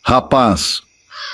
Rapaz,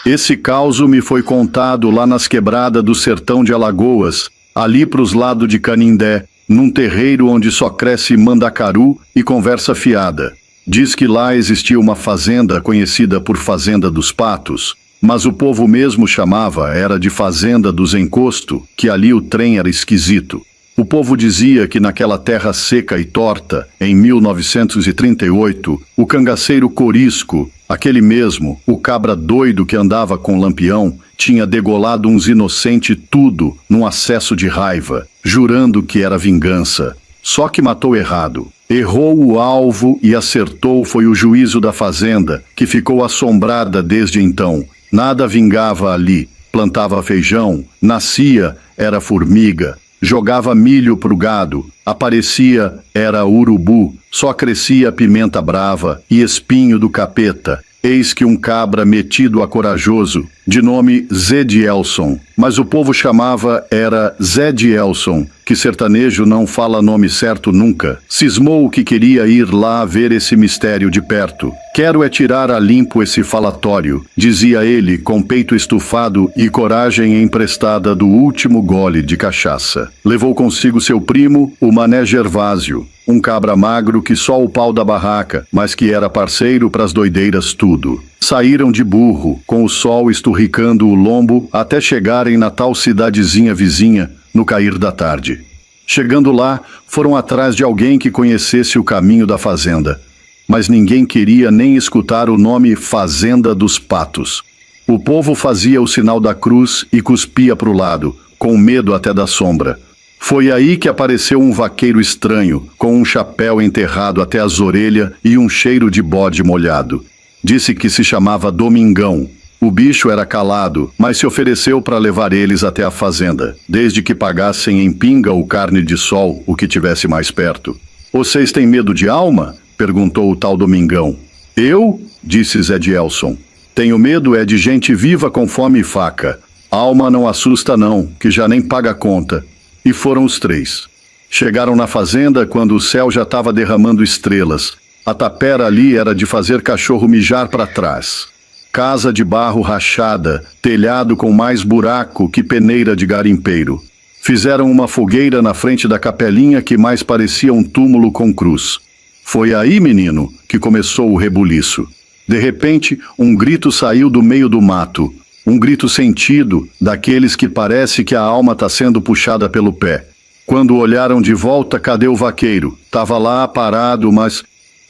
esse causo me foi contado lá nas quebradas do sertão de Alagoas, ali pros lados de Canindé, num terreiro onde só cresce mandacaru e conversa fiada. Diz que lá existia uma fazenda conhecida por Fazenda dos Patos, mas o povo mesmo chamava era de Fazenda dos Encosto, que ali o trem era esquisito. O povo dizia que naquela terra seca e torta, em 1938, o cangaceiro Corisco, aquele mesmo, o cabra doido que andava com lampião, tinha degolado uns inocentes tudo num acesso de raiva, jurando que era vingança. Só que matou errado. Errou o alvo e acertou foi o juízo da fazenda, que ficou assombrada desde então. Nada vingava ali. Plantava feijão, nascia, era formiga. Jogava milho pro gado, aparecia, era urubu, só crescia pimenta brava e espinho do capeta. Eis que um cabra metido a corajoso, de nome Zé de Elson, mas o povo chamava era Zé de Elson, que sertanejo não fala nome certo nunca, cismou que queria ir lá ver esse mistério de perto. Quero é tirar a limpo esse falatório, dizia ele com peito estufado e coragem emprestada do último gole de cachaça. Levou consigo seu primo, o Mané Gervásio, um cabra magro que só o pau da barraca, mas que era parceiro pras doideiras tudo. Saíram de burro, com o sol esturricando o lombo, até chegarem na tal cidadezinha vizinha, no cair da tarde. Chegando lá, foram atrás de alguém que conhecesse o caminho da fazenda. Mas ninguém queria nem escutar o nome Fazenda dos Patos. O povo fazia o sinal da cruz e cuspia pro lado, com medo até da sombra. Foi aí que apareceu um vaqueiro estranho, com um chapéu enterrado até as orelhas e um cheiro de bode molhado. Disse que se chamava Domingão. O bicho era calado, mas se ofereceu para levar eles até a fazenda, desde que pagassem em pinga ou carne de sol, o que tivesse mais perto. Vocês têm medo de alma? Perguntou o tal Domingão. Eu? Disse Zé de Elson. Tenho medo é de gente viva com fome e faca. Alma não assusta não, que já nem paga conta. E foram os três. Chegaram na fazenda quando o céu já estava derramando estrelas. A tapera ali era de fazer cachorro mijar para trás. Casa de barro rachada, telhado com mais buraco que peneira de garimpeiro. Fizeram uma fogueira na frente da capelinha que mais parecia um túmulo com cruz. Foi aí, menino, que começou o rebuliço. De repente, um grito saiu do meio do mato. Um grito sentido, daqueles que parece que a alma está sendo puxada pelo pé. Quando olharam de volta, cadê o vaqueiro? Tava lá parado, mas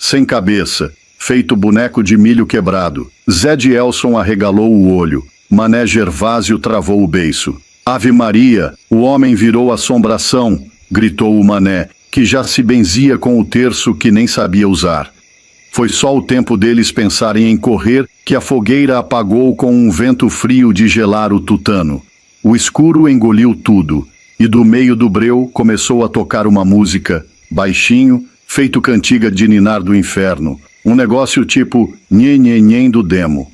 sem cabeça, feito boneco de milho quebrado. Zé de Elson arregalou o olho. Mané Gervásio travou o beiço. Ave Maria, o homem virou assombração, gritou o Mané, que já se benzia com o terço que nem sabia usar. Foi só o tempo deles pensarem em correr que a fogueira apagou com um vento frio de gelar o tutano. O escuro engoliu tudo, e do meio do breu começou a tocar uma música, baixinho, feito cantiga de ninar do inferno, um negócio tipo nhen do demo.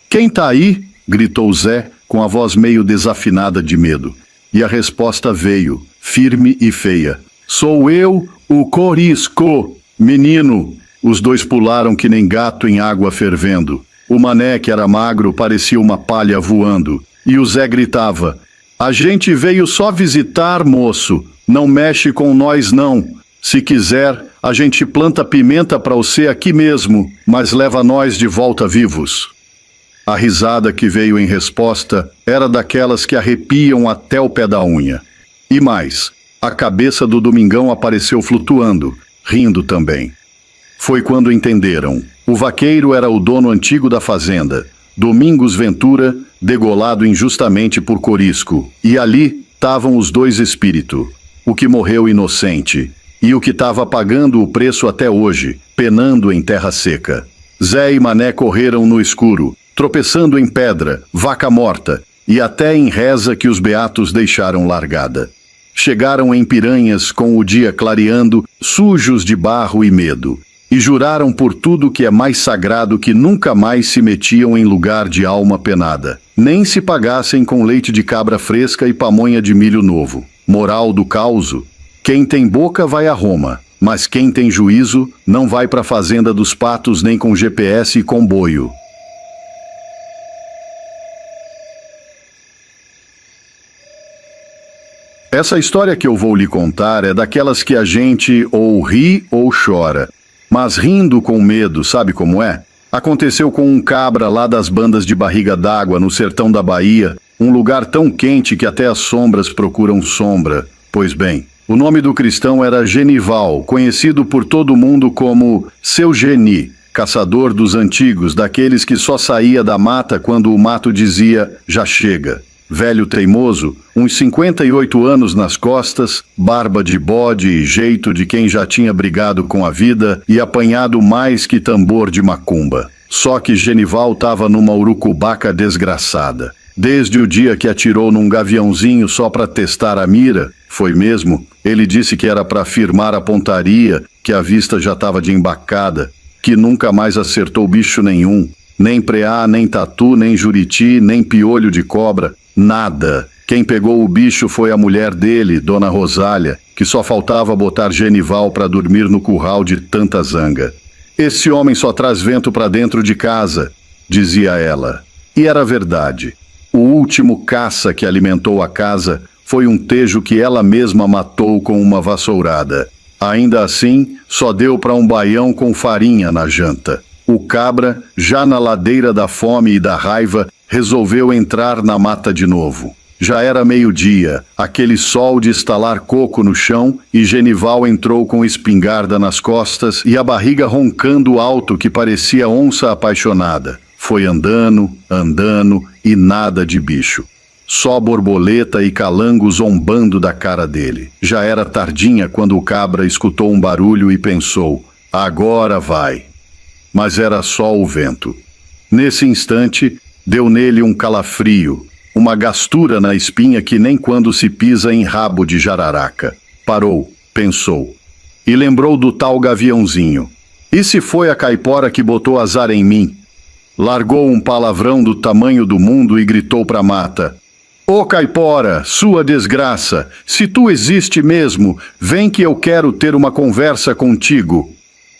Quem tá aí? Gritou Zé, com a voz meio desafinada de medo. E a resposta veio, firme e feia. Sou eu, o Corisco, menino. Os dois pularam que nem gato em água fervendo. O Mané, que era magro, parecia uma palha voando. E o Zé gritava, a gente veio só visitar, moço. Não mexe com nós, não. Se quiser, a gente planta pimenta pra você aqui mesmo, mas leva nós de volta vivos. A risada que veio em resposta era daquelas que arrepiam até o pé da unha. E mais, a cabeça do Domingão apareceu flutuando, rindo também. Foi quando entenderam. O vaqueiro era o dono antigo da fazenda, Domingos Ventura, degolado injustamente por Corisco. E ali estavam os dois espíritos, o que morreu inocente e o que estava pagando o preço até hoje, penando em terra seca. Zé e Mané correram no escuro, tropeçando em pedra, vaca morta e até em reza que os beatos deixaram largada. Chegaram em Piranhas com o dia clareando, sujos de barro e medo. E juraram por tudo que é mais sagrado que nunca mais se metiam em lugar de alma penada, nem se pagassem com leite de cabra fresca e pamonha de milho novo. Moral do causo: quem tem boca vai a Roma, mas quem tem juízo não vai para a fazenda dos patos nem com GPS e comboio. Essa história que eu vou lhe contar é daquelas que a gente ou ri ou chora. Mas rindo com medo, sabe como é? Aconteceu com um cabra lá das bandas de Barriga d'Água, no sertão da Bahia, um lugar tão quente que até as sombras procuram sombra. Pois bem, o nome do cristão era Genival, conhecido por todo mundo como Seu Geni, caçador dos antigos, daqueles que só saía da mata quando o mato dizia, já chega. Velho teimoso, uns 58 anos nas costas, barba de bode e jeito de quem já tinha brigado com a vida e apanhado mais que tambor de macumba. Só que Genival estava numa urucubaca desgraçada. Desde o dia que atirou num gaviãozinho só para testar a mira, foi mesmo, ele disse que era para firmar a pontaria, que a vista já estava de embacada, que nunca mais acertou bicho nenhum, nem preá, nem tatu, nem juriti, nem piolho de cobra, nada. Quem pegou o bicho foi a mulher dele, Dona Rosália, que só faltava botar Genival para dormir no curral de tanta zanga. Esse homem só traz vento para dentro de casa, dizia ela. E era verdade. O último caça que alimentou a casa foi um tejo que ela mesma matou com uma vassourada. Ainda assim, só deu para um baião com farinha na janta. O cabra, já na ladeira da fome e da raiva, resolveu entrar na mata de novo. Já era meio-dia, aquele sol de estalar coco no chão, e Genival entrou com espingarda nas costas e a barriga roncando alto que parecia onça apaixonada. Foi andando, andando e nada de bicho. Só borboleta e calango zombando da cara dele. Já era tardinha quando o cabra escutou um barulho e pensou, agora vai. Mas era só o vento. Nesse instante, deu nele um calafrio, uma gastura na espinha que nem quando se pisa em rabo de jararaca. Parou, pensou. E lembrou do tal gaviãozinho. E se foi a caipora que botou azar em mim? Largou um palavrão do tamanho do mundo e gritou pra mata. Ô caipora, sua desgraça, se tu existe mesmo, vem que eu quero ter uma conversa contigo.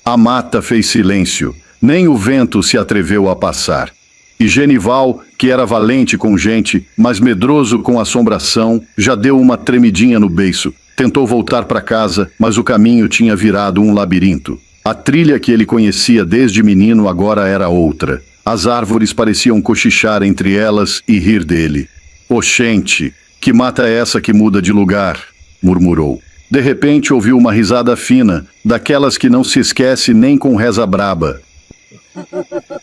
A mata fez silêncio, nem o vento se atreveu a passar. E Genival, que era valente com gente, mas medroso com assombração, já deu uma tremidinha no beiço. Tentou voltar para casa, mas o caminho tinha virado um labirinto. A trilha que ele conhecia desde menino agora era outra. As árvores pareciam cochichar entre elas e rir dele. Oxente, que mata é essa que muda de lugar? Murmurou. De repente ouviu uma risada fina, daquelas que não se esquece nem com reza braba.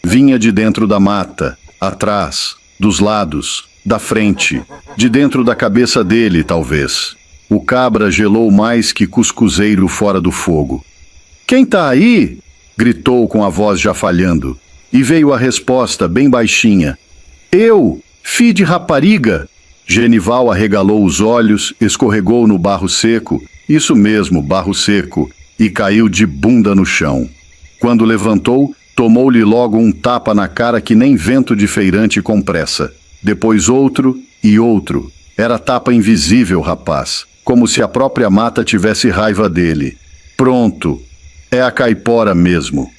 Vinha de dentro da mata, atrás, dos lados, da frente, de dentro da cabeça dele, talvez. O cabra gelou mais que cuscuzeiro fora do fogo. Quem tá aí? Gritou com a voz já falhando. E veio a resposta, bem baixinha. Eu, fi de rapariga. Genival arregalou os olhos, escorregou no barro seco, isso mesmo, barro seco, e caiu de bunda no chão. Quando levantou, tomou-lhe logo um tapa na cara que nem vento de feirante com pressa. Depois outro e outro. Era tapa invisível, rapaz, como se a própria mata tivesse raiva dele. Pronto, é a caipora mesmo.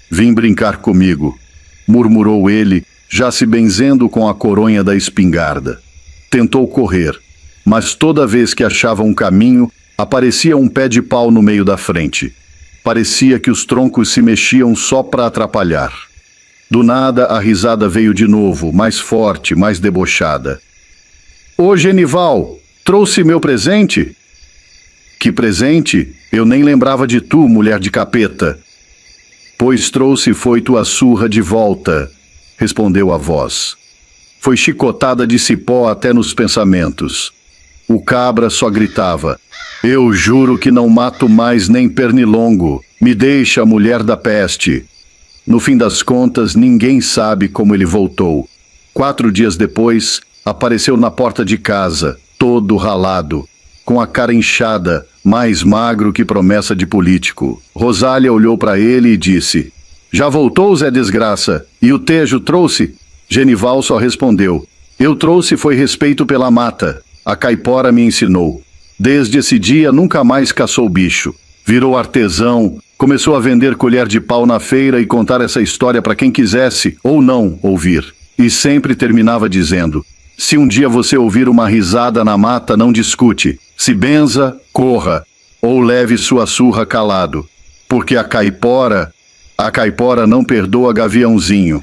Vim brincar comigo, murmurou ele, já se benzendo com a coronha da espingarda. Tentou correr, mas toda vez que achava um caminho, aparecia um pé de pau no meio da frente. Parecia que os troncos se mexiam só para atrapalhar. Do nada, a risada veio de novo, mais forte, mais debochada. Ô Genival, trouxe meu presente? Que presente? Eu nem lembrava de tu, mulher de capeta. Pois trouxe foi tua surra de volta, respondeu a voz. Foi chicotada de cipó até nos pensamentos. O cabra só gritava, eu juro que não mato mais nem pernilongo, me deixa, mulher da peste. No fim das contas, ninguém sabe como ele voltou. 4 dias depois, apareceu na porta de casa, todo ralado, com a cara inchada, mais magro que promessa de político. Rosália olhou para ele e disse, já voltou, Zé Desgraça? E o tejo trouxe? Genival só respondeu, eu trouxe foi respeito pela mata. A caipora me ensinou. Desde esse dia nunca mais caçou bicho. Virou artesão, começou a vender colher de pau na feira e contar essa história para quem quisesse ou não ouvir. E sempre terminava dizendo, se um dia você ouvir uma risada na mata, não discute. Se benza, corra, ou leve sua surra calado, porque a caipora não perdoa gaviãozinho.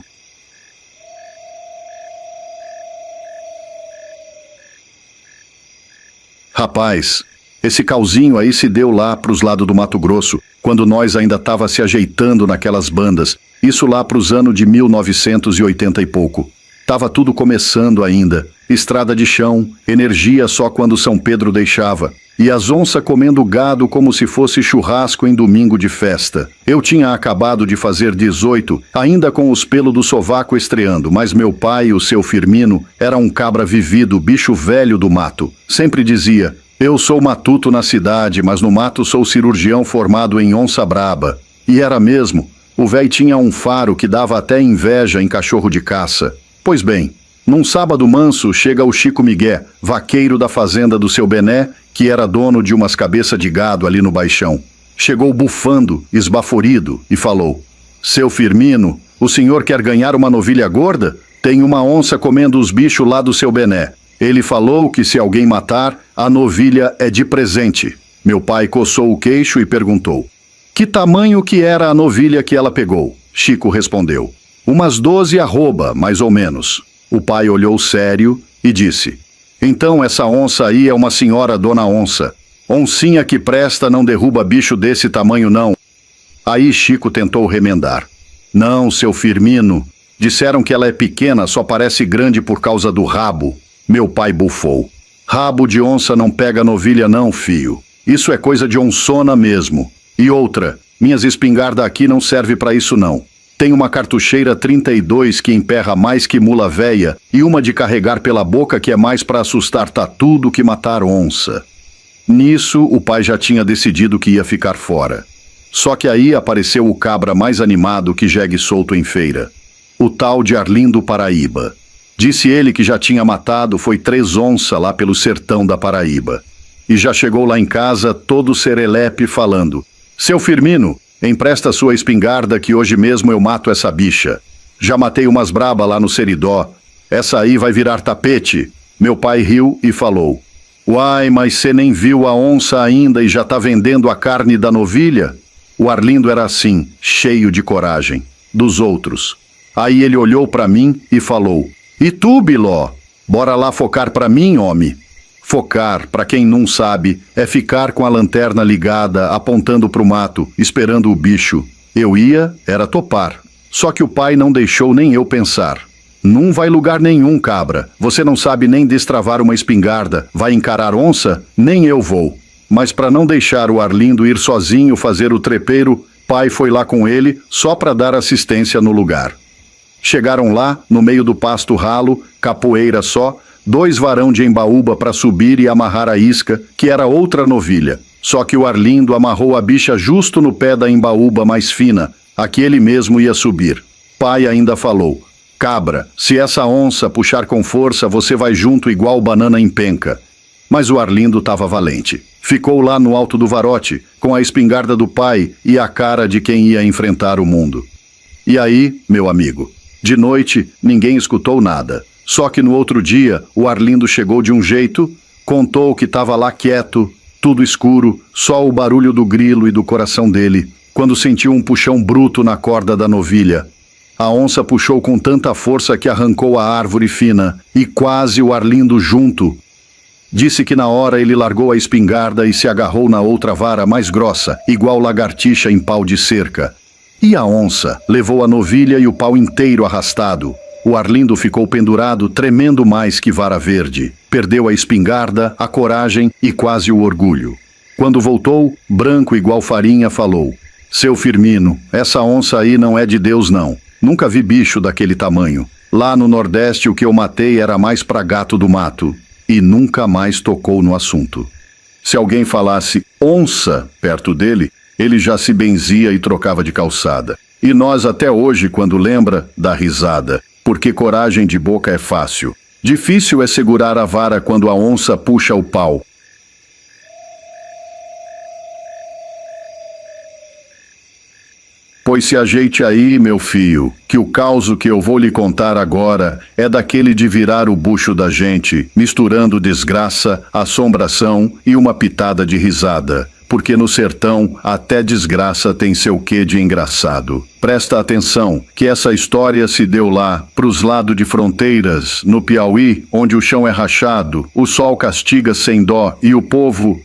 Rapaz, esse cauzinho aí se deu lá pros lados do Mato Grosso, quando nós ainda tava se ajeitando naquelas bandas, isso lá pros anos de 1980 e pouco. Tava tudo começando ainda, estrada de chão, energia só quando São Pedro deixava, e as onças comendo gado como se fosse churrasco em domingo de festa. Eu tinha acabado de fazer 18, ainda com os pelos do sovaco estreando, mas meu pai, o seu Firmino, era um cabra vivido, bicho velho do mato. Sempre dizia: eu sou matuto na cidade, mas no mato sou cirurgião formado em onça braba. E era mesmo. O véi tinha um faro que dava até inveja em cachorro de caça. Pois bem, num sábado manso chega o Chico Miguel, vaqueiro da fazenda do seu Bené, que era dono de umas cabeças de gado ali no baixão. Chegou bufando, esbaforido, e falou: seu Firmino, o senhor quer ganhar uma novilha gorda? Tem uma onça comendo os bichos lá do seu Bené. Ele falou que se alguém matar, a novilha é de presente. Meu pai coçou o queixo e perguntou: que tamanho que era a novilha que ela pegou? Chico respondeu: umas 12 arroba, mais ou menos. O pai olhou sério e disse: então essa onça aí é uma senhora dona onça. Oncinha que presta não derruba bicho desse tamanho não. Aí Chico tentou remendar: não, seu Firmino, disseram que ela é pequena, só parece grande por causa do rabo. Meu pai bufou: rabo de onça não pega novilha não, fio. Isso é coisa de onçona mesmo. E outra, minhas espingardas aqui não serve pra isso não. Tem uma cartucheira 32 que emperra mais que mula véia e uma de carregar pela boca que é mais pra assustar tatu do que matar onça. Nisso, o pai já tinha decidido que ia ficar fora. Só que aí apareceu o cabra mais animado que jegue solto em feira. O tal de Arlindo Paraíba. Disse ele que já tinha matado foi 3 onças lá pelo sertão da Paraíba. E já chegou lá em casa todo serelepe falando: seu Firmino, empresta sua espingarda que hoje mesmo eu mato essa bicha. Já matei umas braba lá no Seridó. Essa aí vai virar tapete. Meu pai riu e falou: uai, mas cê nem viu a onça ainda e já tá vendendo a carne da novilha? O Arlindo era assim, cheio de coragem. Dos outros. Aí ele olhou pra mim e falou: e tu, Biló? Bora lá focar pra mim, homem. Focar, pra quem não sabe, é ficar com a lanterna ligada, apontando pro mato, esperando o bicho. Eu ia, era topar. Só que o pai não deixou nem eu pensar. Não vai lugar nenhum, cabra. Você não sabe nem destravar uma espingarda. Vai encarar onça? Nem eu vou. Mas pra não deixar o Arlindo ir sozinho fazer o trepeiro, pai foi lá com ele, só pra dar assistência no lugar. Chegaram lá, no meio do pasto ralo, capoeira só, 2 varão de embaúba para subir e amarrar a isca, que era outra novilha. Só que o Arlindo amarrou a bicha justo no pé da embaúba mais fina, a que ele mesmo ia subir. Pai ainda falou: cabra, se essa onça puxar com força, você vai junto igual banana em penca. Mas o Arlindo estava valente. Ficou lá no alto do varote, com a espingarda do pai e a cara de quem ia enfrentar o mundo. E aí, meu amigo, de noite ninguém escutou nada. Só que no outro dia, o Arlindo chegou de um jeito, contou que estava lá quieto, tudo escuro, só o barulho do grilo e do coração dele, quando sentiu um puxão bruto na corda da novilha. A onça puxou com tanta força que arrancou a árvore fina, e quase o Arlindo junto. Disse que na hora ele largou a espingarda e se agarrou na outra vara mais grossa, igual lagartixa em pau de cerca. E a onça levou a novilha e o pau inteiro arrastado. O Arlindo ficou pendurado, tremendo mais que vara verde. Perdeu a espingarda, a coragem e quase o orgulho. Quando voltou, branco igual farinha, falou: seu Firmino, essa onça aí não é de Deus não. Nunca vi bicho daquele tamanho. Lá no Nordeste o que eu matei era mais pra gato do mato. E nunca mais tocou no assunto. Se alguém falasse onça perto dele, ele já se benzia e trocava de calçada. E nós até hoje, quando lembra, dá risada. Porque coragem de boca é fácil. Difícil é segurar a vara quando a onça puxa o pau. Pois Pois se ajeite aí, meu filho, que o causo que eu vou lhe contar agora é daquele de virar o bucho da gente, misturando desgraça, assombração e uma pitada de risada. Porque no sertão até desgraça tem seu quê de engraçado. Presta atenção, que essa história se deu lá, pros lados de Fronteiras, no Piauí, onde o chão é rachado, o sol castiga sem dó e o povo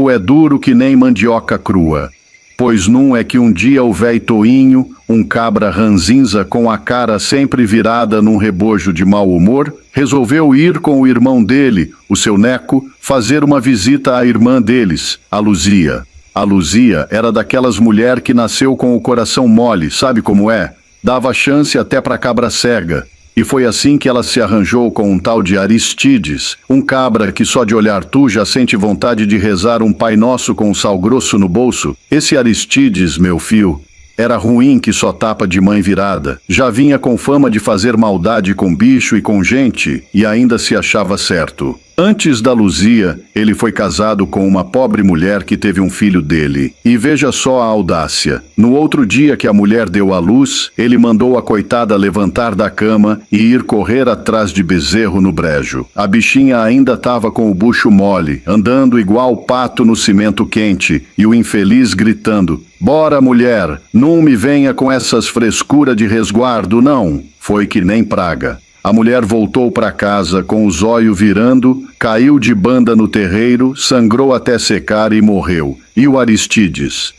é duro que nem mandioca crua. Pois num é que um dia o véi Toinho, um cabra ranzinza com a cara sempre virada num rebojo de mau humor, resolveu ir com o irmão dele, o seu Neco, fazer uma visita à irmã deles, a Luzia. A Luzia era daquelas mulher que nasceu com o coração mole, sabe como é? Dava chance até pra cabra cega. E foi assim que ela se arranjou com um tal de Aristides, um cabra que só de olhar tu já sente vontade de rezar um Pai Nosso com um sal grosso no bolso. Esse Aristides, meu fio, era ruim que só tapa de mãe virada. Já vinha com fama de fazer maldade com bicho e com gente, e ainda se achava certo. Antes da Luzia, ele foi casado com uma pobre mulher que teve um filho dele. E veja só a audácia. No outro dia que a mulher deu à luz, ele mandou a coitada levantar da cama e ir correr atrás de bezerro no brejo. A bichinha ainda estava com o bucho mole, andando igual pato no cimento quente, e o infeliz gritando: "Bora, mulher, não me venha com essas frescuras de resguardo, não." Foi que nem praga. A mulher voltou para casa com o zóio virando, caiu de banda no terreiro, sangrou até secar e morreu. E o Aristides?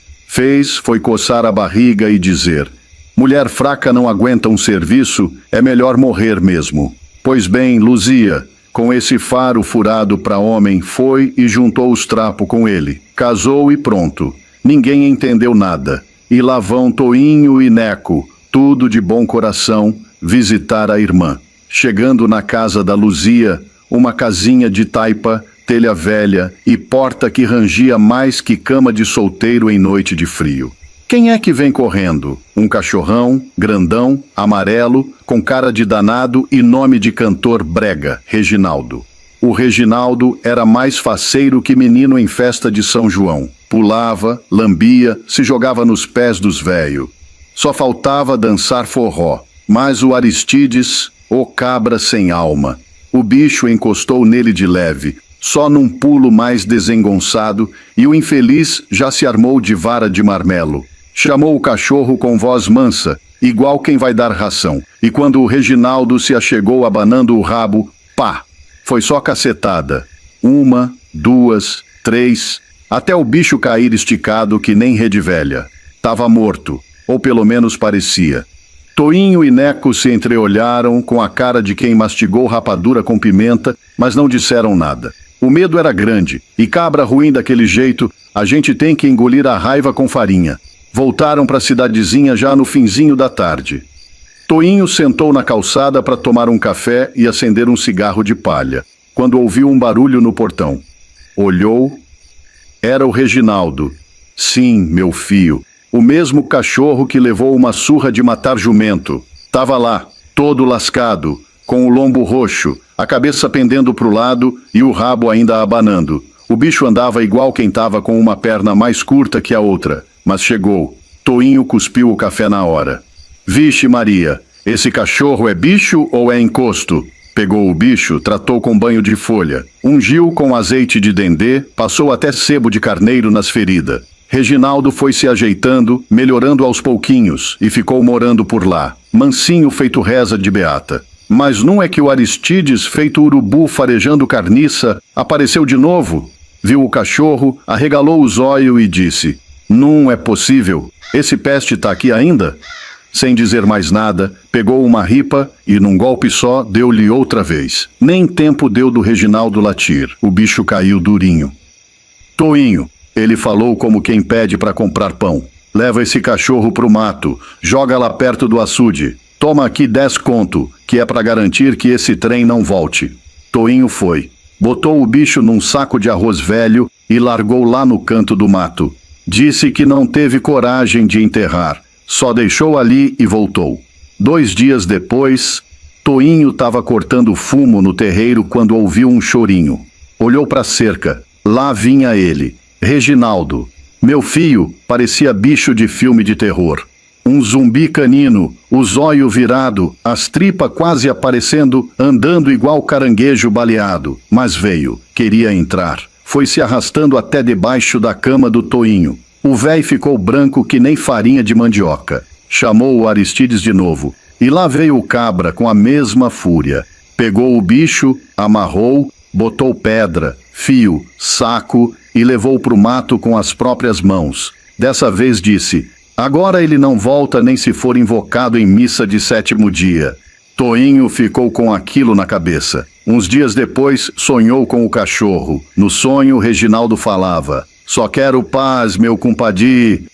Foi coçar a barriga e dizer: "Mulher fraca não aguenta um serviço, é melhor morrer mesmo." Pois bem, Luzia, com esse faro furado para homem, foi e juntou os trapos com ele. Casou e pronto. Ninguém entendeu nada. E lá vão Toinho e Neco, tudo de bom coração, visitar a irmã. Chegando na casa da Luzia, uma casinha de taipa, telha velha e porta que rangia mais que cama de solteiro em noite de frio. Quem é que vem correndo? Um cachorrão, grandão, amarelo, com cara de danado e nome de cantor brega, Reginaldo. O Reginaldo era mais faceiro que menino em festa de São João. Pulava, lambia, se jogava nos pés dos véio. Só faltava dançar forró. Mas o Aristides, o cabra sem alma. O bicho encostou nele de leve, só num pulo mais desengonçado, e o infeliz já se armou de vara de marmelo. Chamou o cachorro com voz mansa, igual quem vai dar ração. E quando o Reginaldo se achegou abanando o rabo, pá! Foi só cacetada. 1, 2, 3, até o bicho cair esticado que nem rede velha. Tava morto, ou pelo menos parecia. Toinho e Neco se entreolharam com a cara de quem mastigou rapadura com pimenta, mas não disseram nada. O medo era grande, e cabra ruim daquele jeito, a gente tem que engolir a raiva com farinha. Voltaram para a cidadezinha já no finzinho da tarde. Toinho sentou na calçada para tomar um café e acender um cigarro de palha, quando ouviu um barulho no portão. Olhou. Era o Reginaldo. Sim, meu filho. O mesmo cachorro que levou uma surra de matar jumento. Tava lá, todo lascado, com o lombo roxo, a cabeça pendendo pro lado e o rabo ainda abanando. O bicho andava igual quem tava com uma perna mais curta que a outra. Mas chegou. Toinho cuspiu o café na hora. Vixe Maria, esse cachorro é bicho ou é encosto? Pegou o bicho, tratou com banho de folha. Ungiu com azeite de dendê, passou até sebo de carneiro nas feridas. Reginaldo foi se ajeitando, melhorando aos pouquinhos, e ficou morando por lá, mansinho feito reza de beata. Mas não é que o Aristides, feito urubu farejando carniça, apareceu de novo? Viu o cachorro, arregalou os olhos e disse: "Não é possível, esse peste tá aqui ainda?" Sem dizer mais nada, pegou uma ripa e, num golpe só, deu-lhe outra vez. Nem tempo deu do Reginaldo latir, o bicho caiu durinho. "Toinho", ele falou como quem pede para comprar pão, "leva esse cachorro pro mato, joga lá perto do açude. Toma aqui 10 conto, que é para garantir que esse trem não volte." Toinho foi. Botou o bicho num saco de arroz velho e largou lá no canto do mato. Disse que não teve coragem de enterrar, só deixou ali e voltou. 2 dias depois, Toinho estava cortando fumo no terreiro quando ouviu um chorinho. Olhou para a cerca. Lá vinha ele. Reginaldo. Meu fio parecia bicho de filme de terror. Um zumbi canino, o zóio virado, as tripas quase aparecendo, andando igual caranguejo baleado. Mas veio, queria entrar. Foi se arrastando até debaixo da cama do Toinho. O véi ficou branco que nem farinha de mandioca. Chamou o Aristides de novo. E lá veio o cabra com a mesma fúria. Pegou o bicho, amarrou, botou pedra, fio, saco e levou pro mato com as próprias mãos. Dessa vez disse: agora ele não volta nem se for invocado em missa de 7º dia. Toinho ficou com aquilo na cabeça. Uns dias depois, sonhou com o cachorro. No sonho, Reginaldo falava: só quero paz, meu compadre.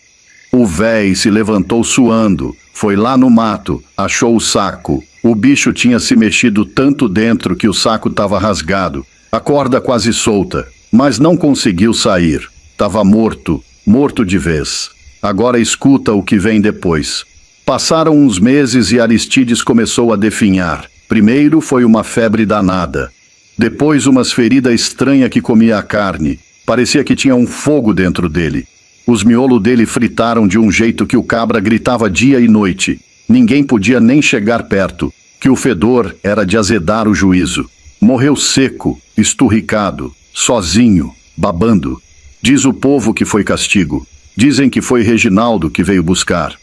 O véi se levantou suando, foi lá no mato, achou o saco. O bicho tinha se mexido tanto dentro que o saco estava rasgado, a corda quase solta, mas não conseguiu sair. Estava morto, morto de vez. Agora escuta o que vem depois. Passaram uns meses e Aristides começou a definhar. Primeiro foi uma febre danada. Depois umas feridas estranhas que comia a carne. Parecia que tinha um fogo dentro dele. Os miolos dele fritaram de um jeito que o cabra gritava dia e noite. Ninguém podia nem chegar perto, que o fedor era de azedar o juízo. Morreu seco, esturricado, sozinho, babando. Diz o povo que foi castigo. Dizem que foi Reginaldo que veio buscar.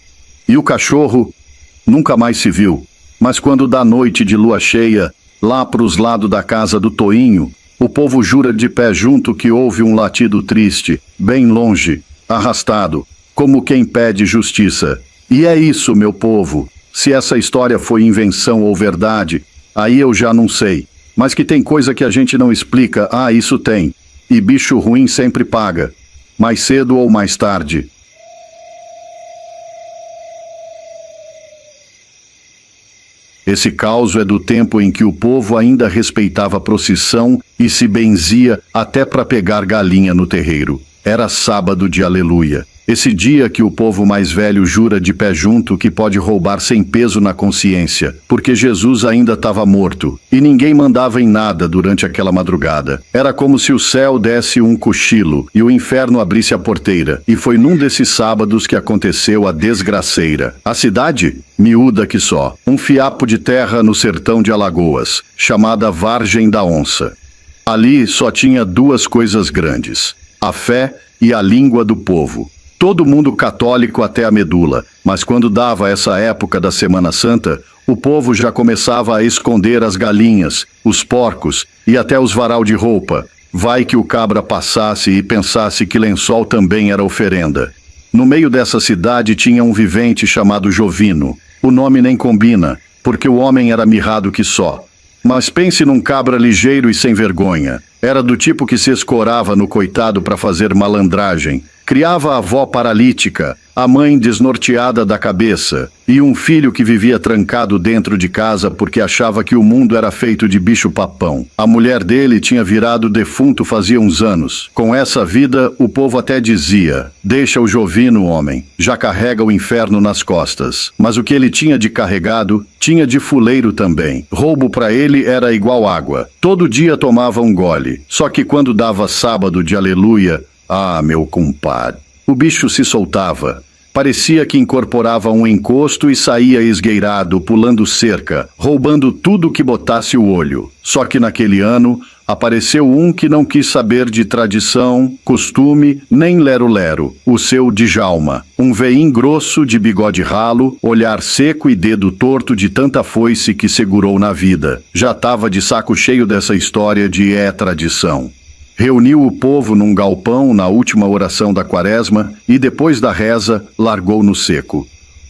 E o cachorro nunca mais se viu. Mas quando dá noite de lua cheia, lá pros lados da casa do Toinho, o povo jura de pé junto que houve um latido triste, bem longe, arrastado, como quem pede justiça. E é isso, meu povo. Se essa história foi invenção ou verdade, aí eu já não sei. Mas que tem coisa que a gente não explica, isso tem. E bicho ruim sempre paga. Mais cedo ou mais tarde. Esse caos é do tempo em que o povo ainda respeitava a procissão e se benzia até para pegar galinha no terreiro. Era sábado de aleluia. Esse dia que o povo mais velho jura de pé junto que pode roubar sem peso na consciência, porque Jesus ainda estava morto, e ninguém mandava em nada durante aquela madrugada. Era como se o céu desse um cochilo e o inferno abrisse a porteira, e foi num desses sábados que aconteceu a desgraceira. A cidade? Miúda que só. Um fiapo de terra no sertão de Alagoas, chamada Vargem da Onça. Ali só tinha duas coisas grandes: a fé e a língua do povo. Todo mundo católico até a medula, mas quando dava essa época da Semana Santa, o povo já começava a esconder as galinhas, os porcos e até os varal de roupa. Vai que o cabra passasse e pensasse que lençol também era oferenda. No meio dessa cidade tinha um vivente chamado Jovino. O nome nem combina, porque o homem era mirrado que só. Mas pense num cabra ligeiro e sem vergonha. Era do tipo que se escorava no coitado para fazer malandragem. Criava a avó paralítica, a mãe desnorteada da cabeça, e um filho que vivia trancado dentro de casa porque achava que o mundo era feito de bicho-papão. A mulher dele tinha virado defunto fazia uns anos. Com essa vida, o povo até dizia: deixa o Jovino, homem, já carrega o inferno nas costas. Mas o que ele tinha de carregado, tinha de fuleiro também. Roubo para ele era igual água. Todo dia tomava um gole. Só que quando dava sábado de aleluia, meu compadre, o bicho se soltava. Parecia que incorporava um encosto e saía esgueirado, pulando cerca, roubando tudo que botasse o olho. Só que naquele ano, apareceu um que não quis saber de tradição, costume, nem lero-lero, o seu Djalma. Um veim grosso, de bigode ralo, olhar seco e dedo torto de tanta foice que segurou na vida. Já estava de saco cheio dessa história de tradição. Reuniu o povo num galpão na última oração da quaresma e depois da reza largou no seco.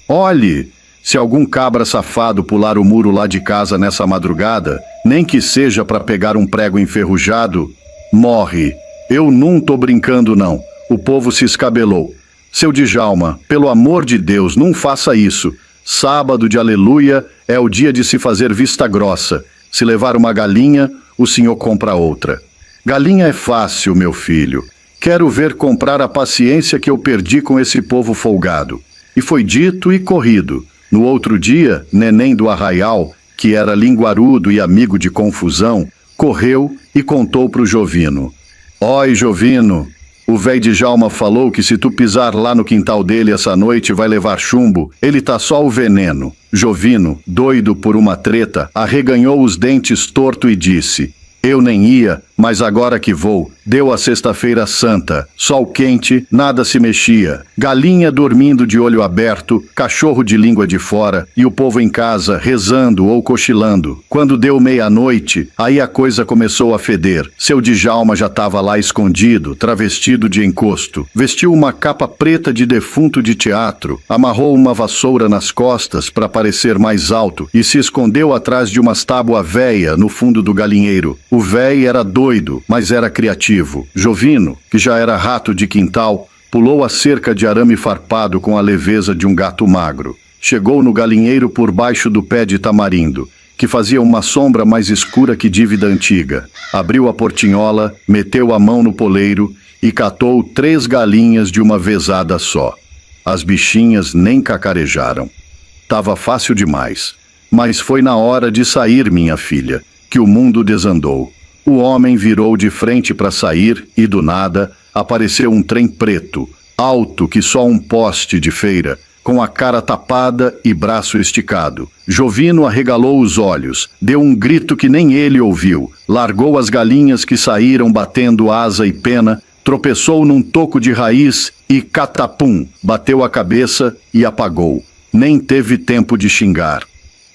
Olhe, se algum cabra safado pular o muro lá de casa nessa madrugada, nem que seja para pegar um prego enferrujado, morre. Eu não tô brincando não. O povo se escabelou. Seu Djalma, pelo amor de Deus, não faça isso. Sábado de aleluia é o dia de se fazer vista grossa. Se levar uma galinha, o senhor compra outra. Galinha é fácil, meu filho. Quero ver comprar a paciência que eu perdi com esse povo folgado. E foi dito e corrido. No outro dia, Neném do Arraial, que era linguarudo e amigo de confusão, correu e contou pro Jovino. Oi, Jovino, O véi Djalma falou que se tu pisar lá no quintal dele essa noite vai levar chumbo, ele tá só o veneno. Jovino, doido por uma treta, arreganhou os dentes torto e disse: eu nem ia, mas agora que vou. Deu a sexta-feira santa, sol quente, nada se mexia, galinha dormindo de olho aberto, cachorro de língua de fora e o povo em casa rezando ou cochilando. Quando deu meia-noite, aí a coisa começou a feder. Seu Djalma já estava lá escondido, travestido de encosto. Vestiu uma capa preta de defunto de teatro, amarrou uma vassoura nas costas para parecer mais alto e se escondeu atrás de umas tábuas véia no fundo do galinheiro. O véi era doido, mas era criativo. Jovino, que já era rato de quintal, pulou a cerca de arame farpado com a leveza de um gato magro. Chegou no galinheiro por baixo do pé de tamarindo, que fazia uma sombra mais escura que dívida antiga. Abriu a portinhola, meteu a mão no poleiro e catou 3 galinhas de uma vezada só. As bichinhas nem cacarejaram. Tava fácil demais. Mas foi na hora de sair, minha filha, que o mundo desandou. O homem virou de frente para sair e, do nada, apareceu um trem preto, alto que só um poste de feira, com a cara tapada e braço esticado. Jovino arregalou os olhos, deu um grito que nem ele ouviu, largou as galinhas que saíram batendo asa e pena, tropeçou num toco de raiz e, catapum, bateu a cabeça e apagou. Nem teve tempo de xingar.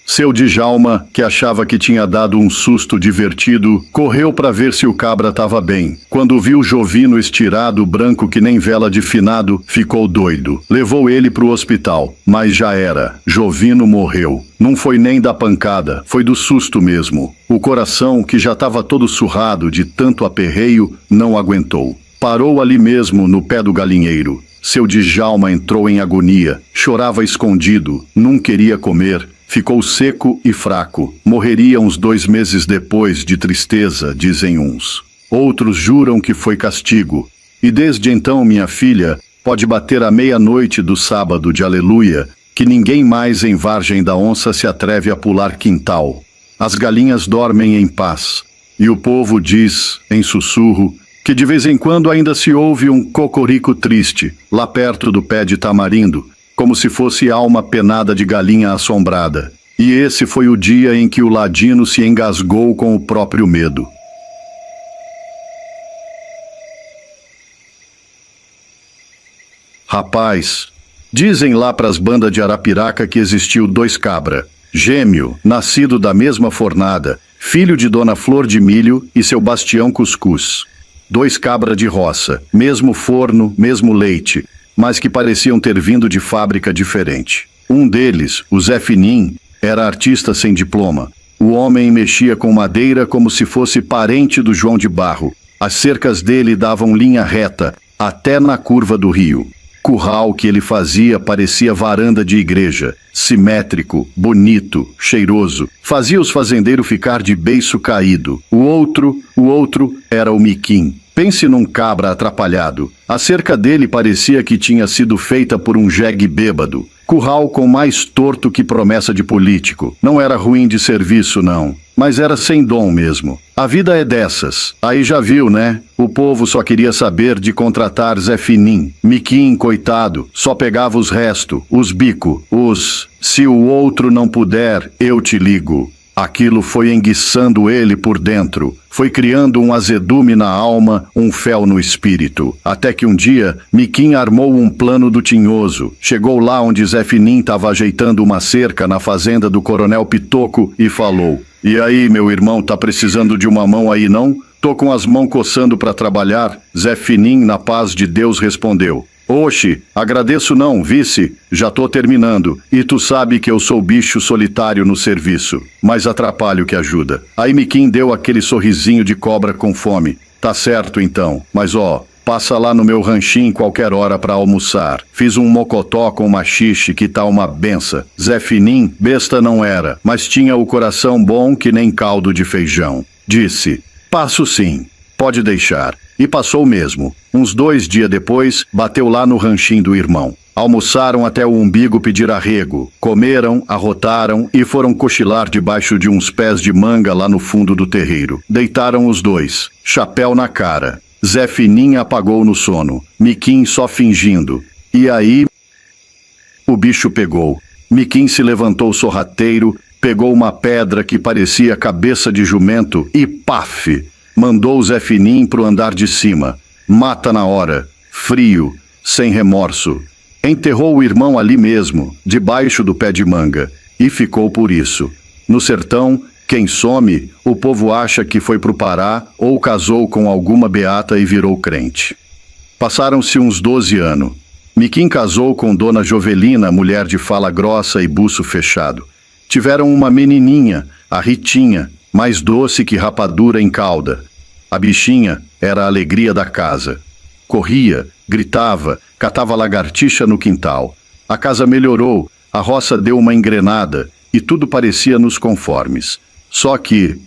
Seu Djalma, que achava que tinha dado um susto divertido, correu para ver se o cabra estava bem. Quando viu Jovino estirado, branco que nem vela de finado, ficou doido. Levou ele para o hospital, mas já era. Jovino morreu. Não foi nem da pancada, foi do susto mesmo. O coração, que já estava todo surrado de tanto aperreio, não aguentou. Parou ali mesmo, no pé do galinheiro. Seu Djalma entrou em agonia, chorava escondido, não queria comer. Ficou seco e fraco. Morreria uns 2 meses depois de tristeza, dizem uns. Outros juram que foi castigo. E desde então, minha filha, pode bater a meia-noite do sábado de aleluia, que ninguém mais em Vargem da Onça se atreve a pular quintal. As galinhas dormem em paz. E o povo diz, em sussurro, que de vez em quando ainda se ouve um cocorico triste, lá perto do pé de tamarindo, como se fosse alma penada de galinha assombrada. E esse foi o dia em que o ladino se engasgou com o próprio medo. Rapaz, dizem lá pras bandas de Arapiraca que existiu 2 cabra, gêmeo, nascido da mesma fornada, filho de Dona Flor de Milho e seu Bastião Cuscuz. 2 cabra de roça, mesmo forno, mesmo leite, mas que pareciam ter vindo de fábrica diferente. Um deles, o Zé Finim, era artista sem diploma. O homem mexia com madeira como se fosse parente do João de Barro. As cercas dele davam linha reta, até na curva do rio. Curral que ele fazia parecia varanda de igreja, simétrico, bonito, cheiroso. Fazia os fazendeiros ficar de beiço caído. O outro era o Miquim. Pense num cabra atrapalhado. A cerca dele parecia que tinha sido feita por um jegue bêbado. Curral com mais torto que promessa de político. Não era ruim de serviço, não. Mas era sem dom mesmo. A vida é dessas. Aí já viu, né? O povo só queria saber de contratar Zé Finim. Miquim, coitado, só pegava os restos, os bico, se o outro não puder, eu te ligo. Aquilo foi enguiçando ele por dentro, foi criando um azedume na alma, um fel no espírito. Até que um dia, Miquim armou um plano do Tinhoso. Chegou lá onde Zé Finim estava ajeitando uma cerca na fazenda do Coronel Pitoco e falou: "E aí, meu irmão, tá precisando de uma mão aí, não? Tô com as mãos coçando para trabalhar." Zé Finim, na paz de Deus, respondeu: "Oxe, agradeço não, vice, já tô terminando, e tu sabe que eu sou bicho solitário no serviço, mas atrapalho que ajuda." Aí Miquim deu aquele sorrisinho de cobra com fome. "Tá certo então, mas passa lá no meu ranchinho qualquer hora pra almoçar. Fiz um mocotó com machixe que tá uma benção." Zé Finim, besta não era, mas tinha o coração bom que nem caldo de feijão. Disse: "Passo sim, pode deixar." E passou mesmo. Uns 2 dias depois, bateu lá no ranchinho do irmão. Almoçaram até o umbigo pedir arrego. Comeram, arrotaram e foram cochilar debaixo de uns pés de manga lá no fundo do terreiro. Deitaram os 2, chapéu na cara. Zé Fininho apagou no sono, Miquim só fingindo. E aí o bicho pegou. Miquim se levantou sorrateiro, pegou uma pedra que parecia cabeça de jumento e paf! Mandou Zé Fininho pro andar de cima. Mata na hora, frio, sem remorso. Enterrou o irmão ali mesmo, debaixo do pé de manga, e ficou por isso. No sertão, quem some, o povo acha que foi pro Pará ou casou com alguma beata e virou crente. Passaram-se uns 12 anos. Miquim casou com Dona Jovelina, mulher de fala grossa e buço fechado. Tiveram uma menininha, a Ritinha, mais doce que rapadura em cauda. A bichinha era a alegria da casa. Corria, gritava, catava lagartixa no quintal. A casa melhorou, a roça deu uma engrenada e tudo parecia nos conformes. Só que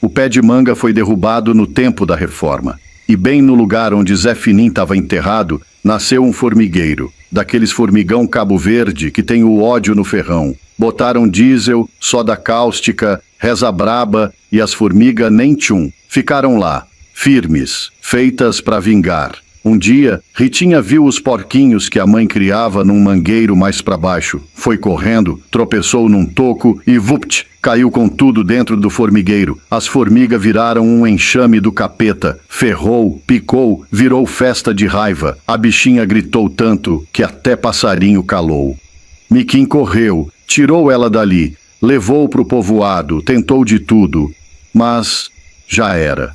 o pé de manga foi derrubado no tempo da reforma. E bem no lugar onde Zé Fininho estava enterrado, nasceu um formigueiro, daqueles formigão Cabo Verde que tem o ódio no ferrão. Botaram diesel, soda cáustica, reza braba e as formigas nem tchum. Ficaram lá, firmes, feitas para vingar. Um dia, Ritinha viu os porquinhos que a mãe criava num mangueiro mais para baixo. Foi correndo, tropeçou num toco e vupt, caiu com tudo dentro do formigueiro. As formigas viraram um enxame do capeta. Ferrou, picou, virou festa de raiva. A bichinha gritou tanto que até passarinho calou. Miquim correu, tirou ela dali, levou pro povoado, tentou de tudo. Mas já era.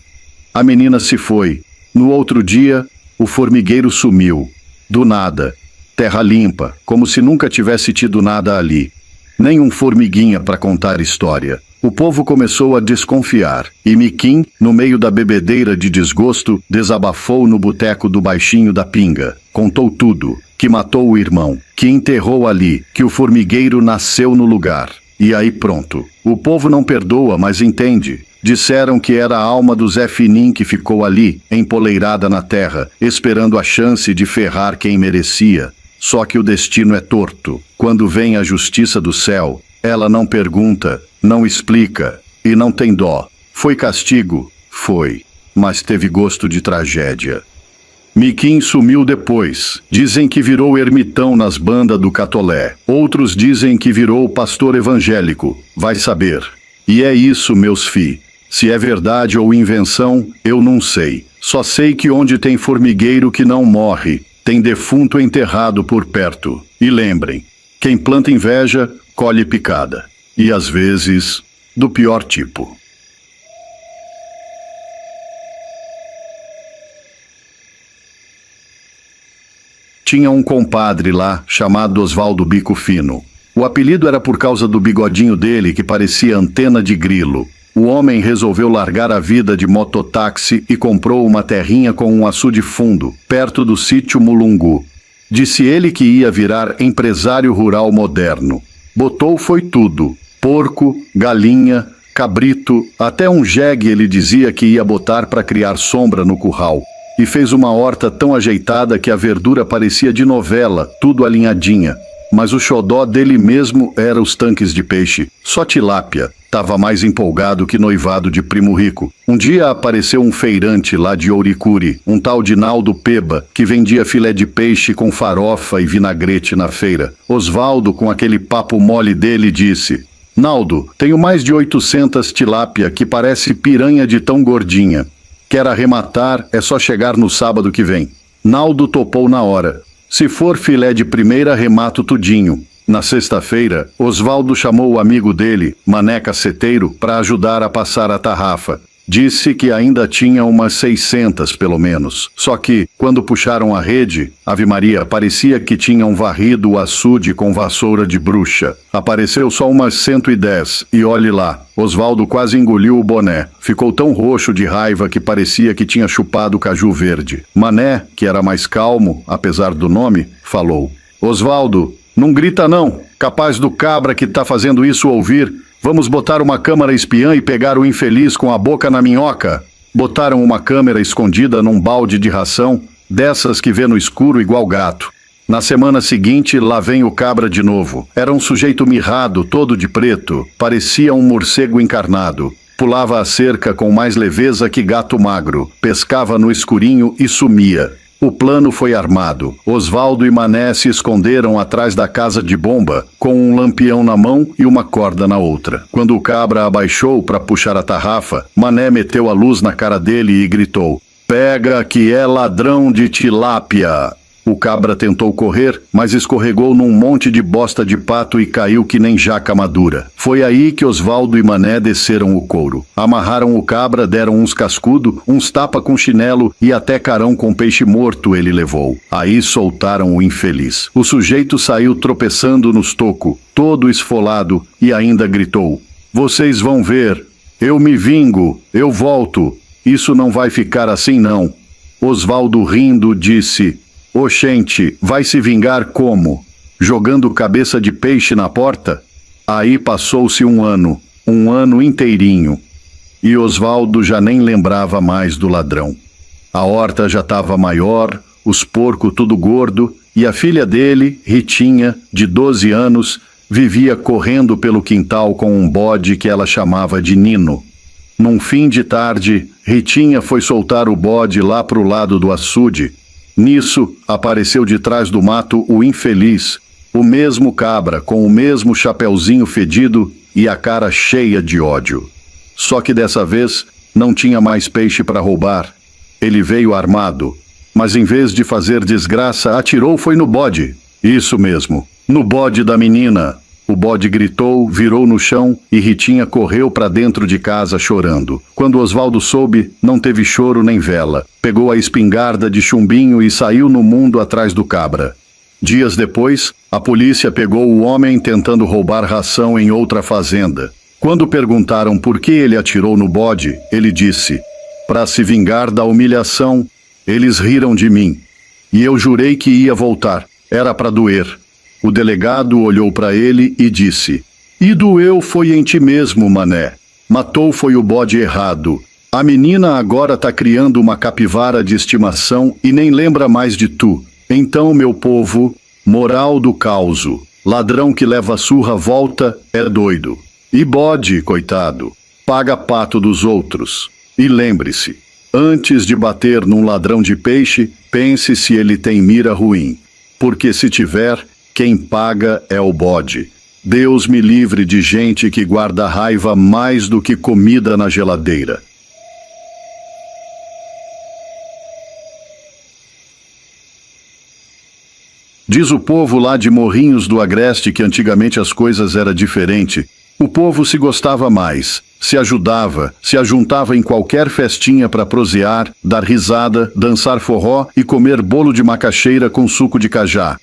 A menina se foi. No outro dia, o formigueiro sumiu. Do nada. Terra limpa, como se nunca tivesse tido nada ali. Nem um formiguinha para contar história. O povo começou a desconfiar. E Miquim, no meio da bebedeira de desgosto, desabafou no boteco do baixinho da pinga. Contou tudo. Que matou o irmão. Que enterrou ali. Que o formigueiro nasceu no lugar. E aí pronto. O povo não perdoa, mas entende. Disseram que era a alma do Zé Fininho que ficou ali, empoleirada na terra, esperando a chance de ferrar quem merecia. Só que o destino é torto. Quando vem a justiça do céu, ela não pergunta, não explica e não tem dó. Foi castigo? Foi. Mas teve gosto de tragédia. Miquim sumiu depois. Dizem que virou ermitão nas bandas do Catolé. Outros dizem que virou pastor evangélico. Vai saber. E é isso, meus fi. Se é verdade ou invenção, eu não sei. Só sei que onde tem formigueiro que não morre, tem defunto enterrado por perto. E lembrem, quem planta inveja, colhe picada. E às vezes, do pior tipo. Tinha um compadre lá, chamado Osvaldo Bico Fino. O apelido era por causa do bigodinho dele, que parecia antena de grilo. O homem resolveu largar a vida de mototáxi e comprou uma terrinha com um açude fundo, perto do sítio Mulungu. Disse ele que ia virar empresário rural moderno. Botou foi tudo: porco, galinha, cabrito, até um jegue ele dizia que ia botar para criar sombra no curral. E fez uma horta tão ajeitada que a verdura parecia de novela, tudo alinhadinha. Mas o xodó dele mesmo era os tanques de peixe, só tilápia. Tava mais empolgado que noivado de primo rico. Um dia apareceu um feirante lá de Ouricuri, um tal de Naldo Peba, que vendia filé de peixe com farofa e vinagrete na feira. Osvaldo, com aquele papo mole dele, disse: "Naldo, tenho mais de 800 tilápia que parece piranha de tão gordinha. Quer arrematar, é só chegar no sábado que vem." Naldo topou na hora. "Se for filé de primeira, arremato tudinho." Na sexta-feira, Osvaldo chamou o amigo dele, Mané Caceteiro, para ajudar a passar a tarrafa. Disse que ainda tinha umas 600, pelo menos. Só que, quando puxaram a rede, Ave Maria, parecia que tinham varrido o açude com vassoura de bruxa. Apareceu só umas 110, e olhe lá, Osvaldo quase engoliu o boné. Ficou tão roxo de raiva que parecia que tinha chupado caju verde. Mané, que era mais calmo, apesar do nome, falou: "Osvaldo, não grita não, capaz do cabra que tá fazendo isso ouvir. Vamos botar uma câmera espiã e pegar o infeliz com a boca na minhoca." Botaram uma câmera escondida num balde de ração, dessas que vê no escuro igual gato. Na semana seguinte, lá vem o cabra de novo. Era um sujeito mirrado, todo de preto, parecia um morcego encarnado. Pulava a cerca com mais leveza que gato magro, pescava no escurinho e sumia. O plano foi armado. Osvaldo e Mané se esconderam atrás da casa de bomba, com um lampião na mão e uma corda na outra. Quando o cabra abaixou para puxar a tarrafa, Mané meteu a luz na cara dele e gritou: "Pega que é ladrão de tilápia!" O cabra tentou correr, mas escorregou num monte de bosta de pato e caiu que nem jaca madura. Foi aí que Osvaldo e Mané desceram o couro. Amarraram o cabra, deram uns cascudo, uns tapa com chinelo e até carão com peixe morto ele levou. Aí soltaram o infeliz. O sujeito saiu tropeçando nos tocos, todo esfolado, e ainda gritou: "Vocês vão ver, eu me vingo, eu volto, isso não vai ficar assim não." Osvaldo rindo disse: "Oxente, vai se vingar como? Jogando cabeça de peixe na porta?" Aí passou-se um ano inteirinho. E Osvaldo já nem lembrava mais do ladrão. A horta já estava maior, os porcos tudo gordo, e a filha dele, Ritinha, de 12 anos, vivia correndo pelo quintal com um bode que ela chamava de Nino. Num fim de tarde, Ritinha foi soltar o bode lá pro lado do açude. Nisso, apareceu de trás do mato o infeliz, o mesmo cabra, com o mesmo chapeuzinho fedido e a cara cheia de ódio. Só que dessa vez, não tinha mais peixe para roubar. Ele veio armado, mas em vez de fazer desgraça, atirou foi no bode. Isso mesmo, no bode da menina. O bode gritou, virou no chão e Ritinha correu para dentro de casa chorando. Quando Osvaldo soube, não teve choro nem vela. Pegou a espingarda de chumbinho e saiu no mundo atrás do cabra. Dias depois, a polícia pegou o homem tentando roubar ração em outra fazenda. Quando perguntaram por que ele atirou no bode, ele disse: "Para se vingar da humilhação, eles riram de mim. E eu jurei que ia voltar. Era para doer." O delegado olhou para ele e disse: "E doeu foi em ti mesmo, Mané. Matou foi o bode errado. A menina agora tá criando uma capivara de estimação e nem lembra mais de tu. Então, meu povo, moral do causo: ladrão que leva surra volta é doido. E bode, coitado, paga pato dos outros. E lembre-se, antes de bater num ladrão de peixe, pense se ele tem mira ruim. Porque se tiver, quem paga é o bode. Deus me livre de gente que guarda raiva mais do que comida na geladeira." Diz o povo lá de Morrinhos do Agreste que antigamente as coisas eram diferentes. O povo se gostava mais, se ajudava, se ajuntava em qualquer festinha para prosear, dar risada, dançar forró e comer bolo de macaxeira com suco de cajá.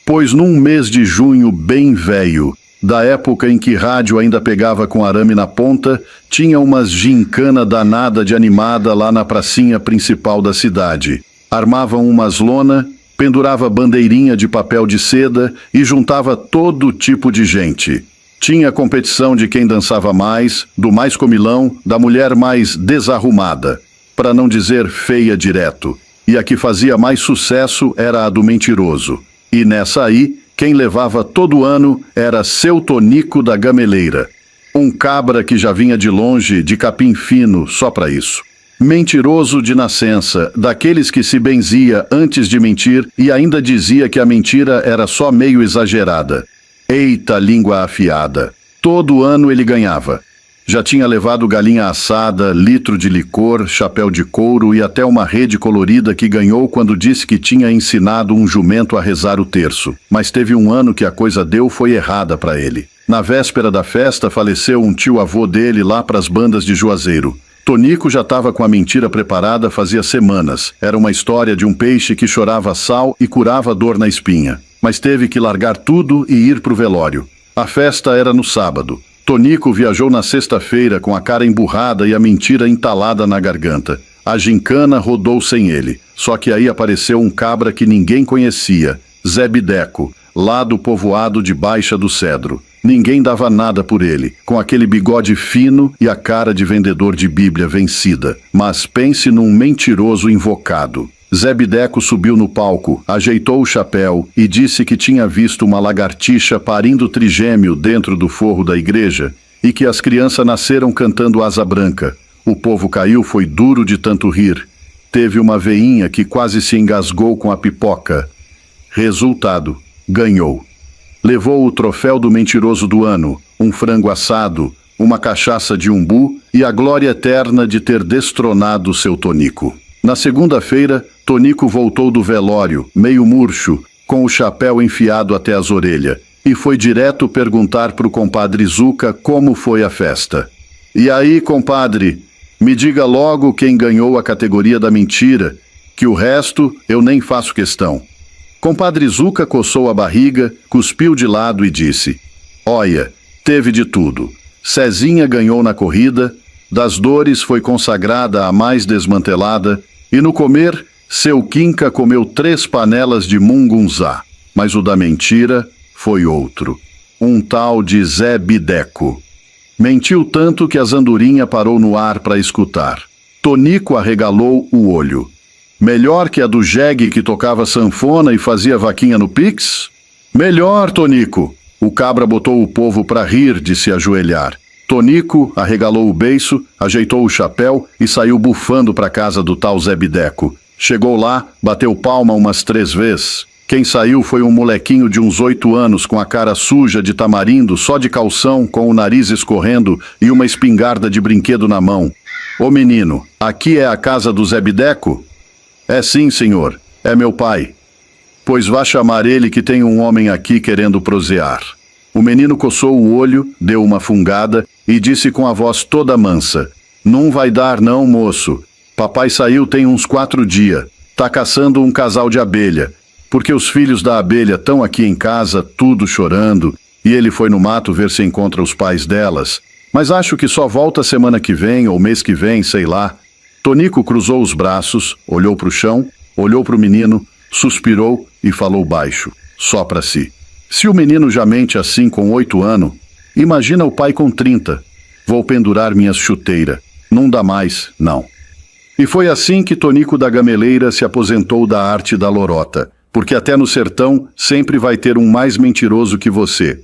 Pois num mês de junho bem velho, da época em que rádio ainda pegava com arame na ponta, tinha umas gincana danada de animada lá na pracinha principal da cidade. Armavam umas lona, pendurava bandeirinha de papel de seda e juntava todo tipo de gente. Tinha competição de quem dançava mais, do mais comilão, da mulher mais desarrumada, para não dizer feia direto. E a que fazia mais sucesso era a do mentiroso. E nessa aí, quem levava todo ano era seu Tonico da Gameleira. Um cabra que já vinha de longe, de capim fino, só para isso. Mentiroso de nascença, daqueles que se benzia antes de mentir e ainda dizia que a mentira era só meio exagerada. Eita língua afiada! Todo ano ele ganhava. Já tinha levado galinha assada, litro de licor, chapéu de couro e até uma rede colorida que ganhou quando disse que tinha ensinado um jumento a rezar o terço. Mas teve um ano que a coisa deu foi errada para ele. Na véspera da festa faleceu um tio-avô dele lá pras bandas de Juazeiro. Tonico já estava com a mentira preparada fazia semanas. Era uma história de um peixe que chorava sal e curava dor na espinha. Mas teve que largar tudo e ir pro velório. A festa era no sábado. Tonico viajou na sexta-feira com a cara emburrada e a mentira entalada na garganta. A gincana rodou sem ele. Só que aí apareceu um cabra que ninguém conhecia, Zé Bideco, lá do povoado de Baixa do Cedro. Ninguém dava nada por ele, com aquele bigode fino e a cara de vendedor de Bíblia vencida. Mas pense num mentiroso invocado. Zé Bideco subiu no palco, ajeitou o chapéu e disse que tinha visto uma lagartixa parindo trigêmeo dentro do forro da igreja e que as crianças nasceram cantando asa branca. O povo caiu, foi duro de tanto rir. Teve uma veinha que quase se engasgou com a pipoca. Resultado, ganhou. Levou o troféu do mentiroso do ano, um frango assado, uma cachaça de umbu e a glória eterna de ter destronado seu Tonico. Na segunda-feira, Tonico voltou do velório, meio murcho, com o chapéu enfiado até as orelhas, e foi direto perguntar pro compadre Zuca como foi a festa. E aí, compadre, me diga logo quem ganhou a categoria da mentira, que o resto eu nem faço questão. Compadre Zuca coçou a barriga, cuspiu de lado e disse: Olha, teve de tudo. Cezinha ganhou na corrida, das dores foi consagrada a mais desmantelada, e no comer, seu Quinca comeu 3 panelas de mungunzá. Mas o da mentira foi outro. Um tal de Zé Bideco. Mentiu tanto que a andorinha parou no ar para escutar. Tonico arregalou o olho. Melhor que a do jegue que tocava sanfona e fazia vaquinha no Pix? Melhor, Tonico. O cabra botou o povo para rir de se ajoelhar. Tonico arregalou o beiço, ajeitou o chapéu e saiu bufando para casa do tal Zé Bideco. Chegou lá, bateu palma umas 3 vezes. Quem saiu foi um molequinho de uns 8 anos com a cara suja de tamarindo, só de calção, com o nariz escorrendo e uma espingarda de brinquedo na mão. Ô menino, aqui é a casa do Zé Bideco? É sim, senhor. É meu pai. Pois vá chamar ele que tem um homem aqui querendo prosear. O menino coçou o olho, deu uma fungada e disse com a voz toda mansa: Não vai dar não, moço. Papai saiu tem uns 4 dias. Tá caçando um casal de abelha. Porque os filhos da abelha estão aqui em casa, tudo chorando, e ele foi no mato ver se encontra os pais delas. Mas acho que só volta semana que vem ou mês que vem, sei lá. Tonico cruzou os braços, olhou para o chão, olhou para o menino, suspirou e falou baixo, só para si. Se o menino já mente assim com 8 anos, imagina o pai com 30. Vou pendurar minhas chuteiras. Não dá mais, não. E foi assim que Tonico da Gameleira se aposentou da arte da lorota, porque até no sertão sempre vai ter um mais mentiroso que você.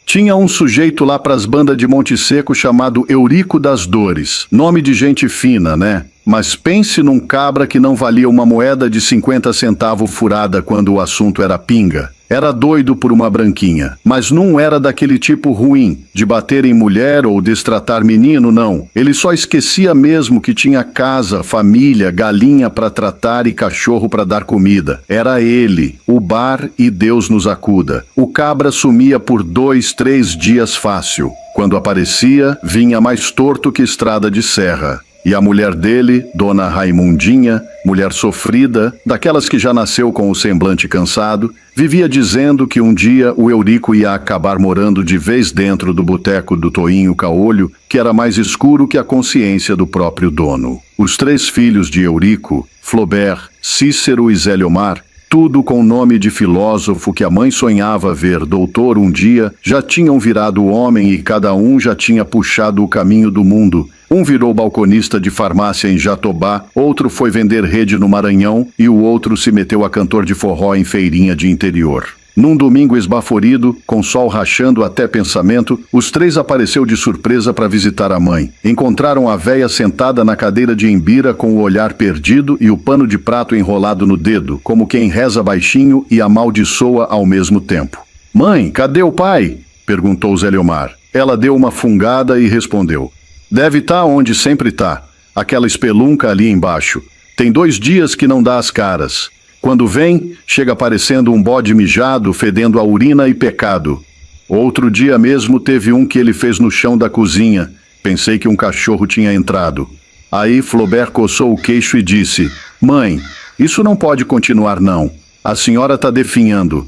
Tinha um sujeito lá pras bandas de Monte Seco chamado Eurico das Dores. Nome de gente fina, né? Mas pense num cabra que não valia uma moeda de 50 centavos furada quando o assunto era pinga. Era doido por uma branquinha, mas não era daquele tipo ruim, de bater em mulher ou destratar menino, não. Ele só esquecia mesmo que tinha casa, família, galinha para tratar e cachorro para dar comida. Era ele, o bar e Deus nos acuda. O cabra sumia por 2, 3 dias fácil. Quando aparecia, vinha mais torto que estrada de serra. E a mulher dele, Dona Raimundinha, mulher sofrida, daquelas que já nasceu com o semblante cansado, vivia dizendo que um dia o Eurico ia acabar morando de vez dentro do boteco do Toinho Caolho, que era mais escuro que a consciência do próprio dono. Os 3 filhos de Eurico, Flaubert, Cícero e Zé Leomar, tudo com nome de filósofo que a mãe sonhava ver doutor um dia, já tinham virado homem e cada um já tinha puxado o caminho do mundo. Um virou balconista de farmácia em Jatobá, outro foi vender rede no Maranhão e o outro se meteu a cantor de forró em feirinha de interior. Num domingo esbaforido, com sol rachando até pensamento, os 3 apareceu de surpresa para visitar a mãe. Encontraram a véia sentada na cadeira de embira com o olhar perdido e o pano de prato enrolado no dedo, como quem reza baixinho e amaldiçoa ao mesmo tempo. "Mãe, cadê o pai?" perguntou Zé Leomar. Ela deu uma fungada e respondeu: "Deve estar onde sempre tá, aquela espelunca ali embaixo. Tem 2 dias que não dá as caras. Quando vem, chega parecendo um bode mijado, fedendo a urina e pecado. Outro dia mesmo teve um que ele fez no chão da cozinha. Pensei que um cachorro tinha entrado." Aí Flaubert coçou o queixo e disse: "Mãe, isso não pode continuar não. A senhora tá definhando."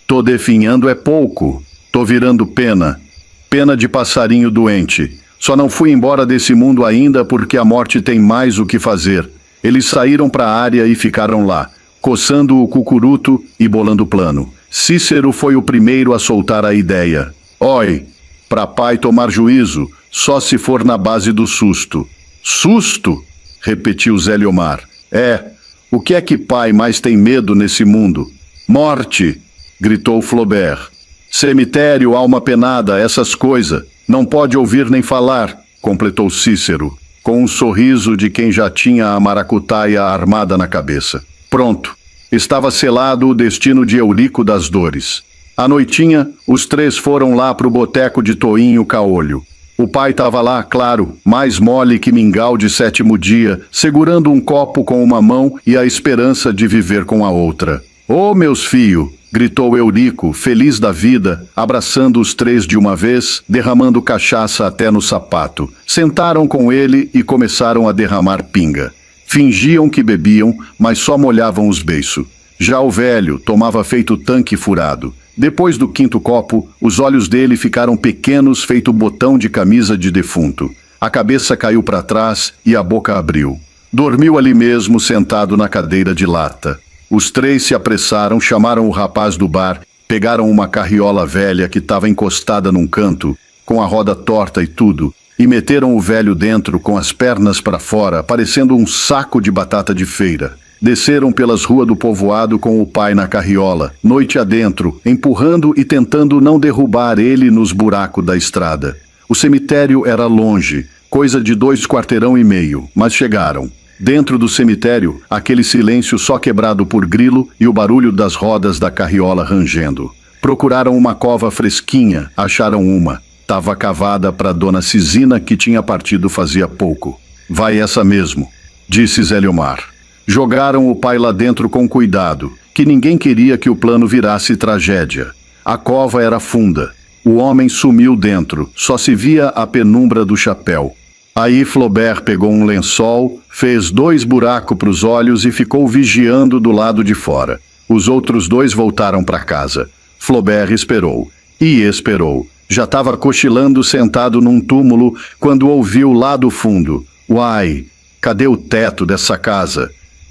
"Tô definhando é pouco. Tô virando pena. Pena de passarinho doente. Só não fui embora desse mundo ainda porque a morte tem mais o que fazer." Eles saíram para a área e ficaram lá, coçando o cucuruto e bolando plano. Cícero foi o primeiro a soltar a ideia. "Oi, pra pai tomar juízo, só se for na base do susto." "Susto?" repetiu Zé Leomar. "É, o que é que pai mais tem medo nesse mundo? Morte. gritou Flaubert. Cemitério, alma penada, essas coisas. Não pode ouvir nem falar, completou Cícero, com um sorriso de quem já tinha a maracutaia armada na cabeça. Pronto. Estava selado o destino de Eurico das Dores. À noitinha, os três foram lá pro boteco de Toinho Caolho. O pai estava lá, claro, mais mole que mingau de 7º dia, segurando um copo com uma mão e a esperança de viver com a outra. «Ô, meus filhos!» gritou Eurico, feliz da vida, abraçando os três de uma vez, derramando cachaça até no sapato. Sentaram com ele e começaram a derramar pinga. Fingiam que bebiam, mas só molhavam os beiços. Já o velho tomava feito tanque furado. Depois do 5º copo, os olhos dele ficaram pequenos feito botão de camisa de defunto. A cabeça caiu para trás e a boca abriu. Dormiu ali mesmo, sentado na cadeira de lata. Os três se apressaram, chamaram o rapaz do bar, pegaram uma carriola velha que estava encostada num canto, com a roda torta e tudo, e meteram o velho dentro com as pernas para fora, parecendo um saco de batata de feira. Desceram pelas ruas do povoado com o pai na carriola, noite adentro, empurrando e tentando não derrubar ele nos buracos da estrada. O cemitério era longe, coisa de 2 quarteirão e meio, mas chegaram. Dentro do cemitério, aquele silêncio só quebrado por grilo e o barulho das rodas da carriola rangendo. Procuraram uma cova fresquinha, acharam uma. Tava cavada para Dona Cisina, que tinha partido fazia pouco. Vai essa mesmo, disse Zé Leomar. Jogaram o pai lá dentro com cuidado, que ninguém queria que o plano virasse tragédia. A cova era funda. O homem sumiu dentro, só se via a penumbra do chapéu. Aí Flaubert pegou um lençol, fez 2 buracos para os olhos e ficou vigiando do lado de fora. Os outros 2 voltaram para casa. Flaubert esperou. E esperou. Já estava cochilando sentado num túmulo quando ouviu lá do fundo: «Uai, cadê o teto dessa casa?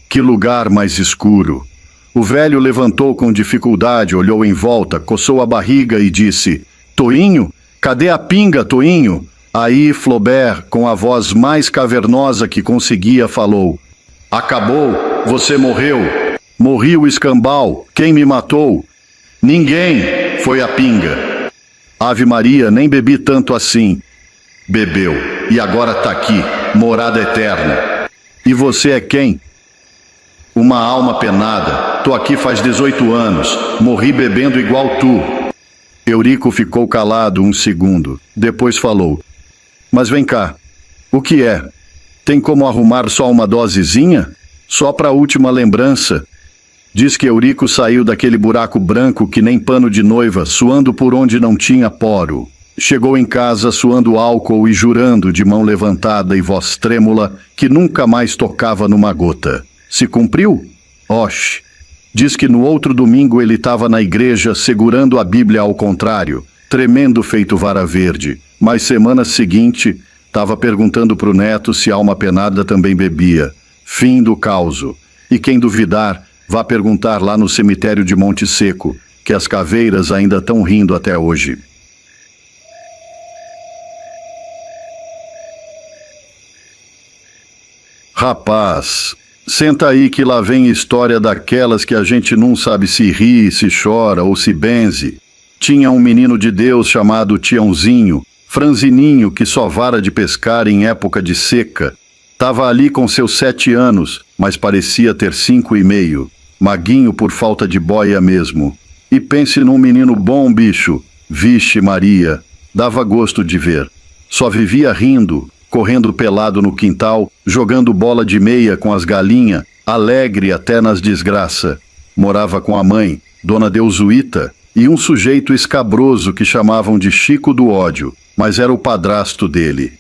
Que lugar mais escuro!» O velho levantou com dificuldade, olhou em volta, coçou a barriga e disse: «Toinho? Cadê a pinga, Toinho?» Aí Flaubert, com a voz mais cavernosa que conseguia, falou: «Acabou, você morreu. Morri o escambau. Quem me matou? Ninguém, foi a pinga. Ave Maria, nem bebi tanto assim.» «Bebeu, e agora tá aqui, morada eterna. E você é quem?» «Uma alma penada. Tô aqui faz 18 anos. Morri bebendo igual tu.» Eurico ficou calado um segundo. Depois falou: «Mas vem cá, o que é? Tem como arrumar só uma dosezinha? Só para a última lembrança?» Diz que Eurico saiu daquele buraco branco que nem pano de noiva, suando por onde não tinha poro. Chegou em casa suando álcool e jurando, de mão levantada e voz trêmula, que nunca mais tocava numa gota. Se cumpriu? Oxe! Diz que no outro domingo ele estava na igreja segurando a Bíblia ao contrário, tremendo feito vara verde. Mas semana seguinte, estava perguntando pro neto se a alma penada também bebia. Fim do causo. E quem duvidar, vá perguntar lá no cemitério de Monte Seco, que as caveiras ainda estão rindo até hoje. Rapaz, senta aí que lá vem história daquelas que a gente não sabe se ri, se chora ou se benze. Tinha um menino de Deus chamado Tiãozinho, franzininho que só vara de pescar em época de seca. Tava ali com seus 7 anos, mas parecia ter 5 e meio. Maguinho por falta de boia mesmo. E pense num menino bom, bicho. Vixe Maria, dava gosto de ver. Só vivia rindo, correndo pelado no quintal, jogando bola de meia com as galinhas, alegre até nas desgraças. Morava com a mãe, Dona Deusuíta, e um sujeito escabroso que chamavam de Chico do Ódio, mas era o padrasto dele.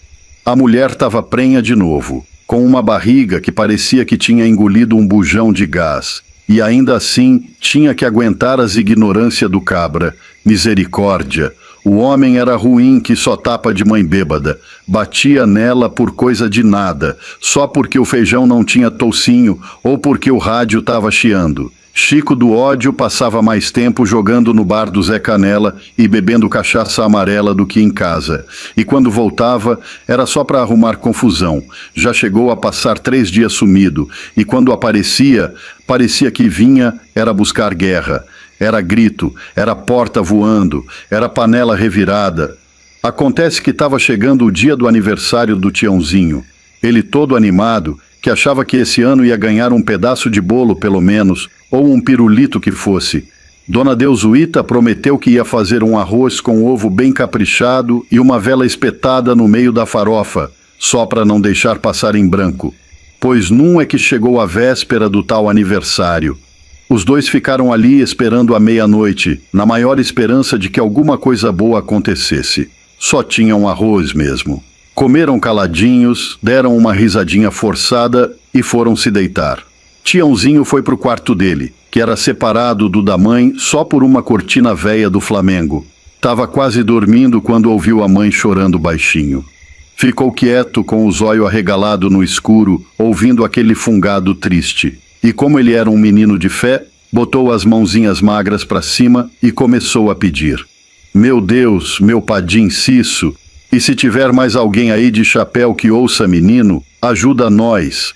A mulher estava prenha de novo, com uma barriga que parecia que tinha engolido um bujão de gás, e ainda assim tinha que aguentar as ignorâncias do cabra. Misericórdia! O homem era ruim que só tapa de mãe bêbada, batia nela por coisa de nada, só porque o feijão não tinha toucinho ou porque o rádio estava chiando. Chico do Ódio passava mais tempo jogando no bar do Zé Canela e bebendo cachaça amarela do que em casa. E quando voltava, era só para arrumar confusão. Já chegou a passar 3 dias sumido, e quando aparecia, parecia que vinha era buscar guerra. Era grito, era porta voando, era panela revirada. Acontece que estava chegando o dia do aniversário do Tiãozinho. Ele todo animado, que achava que esse ano ia ganhar um pedaço de bolo pelo menos, ou um pirulito que fosse. Dona Deusuíta prometeu que ia fazer um arroz com ovo bem caprichado e uma vela espetada no meio da farofa, só para não deixar passar em branco. Pois num é que chegou a véspera do tal aniversário. Os dois ficaram ali esperando a meia-noite, na maior esperança de que alguma coisa boa acontecesse. Só tinham arroz mesmo. Comeram caladinhos, deram uma risadinha forçada e foram se deitar. Tiãozinho foi pro quarto dele, que era separado do da mãe só por uma cortina véia do Flamengo. Tava quase dormindo quando ouviu a mãe chorando baixinho. Ficou quieto com o zóio arregalado no escuro, ouvindo aquele fungado triste. E como ele era um menino de fé, botou as mãozinhas magras para cima e começou a pedir. Meu Deus, meu padim Cisso, e se tiver mais alguém aí de chapéu que ouça menino, ajuda nós.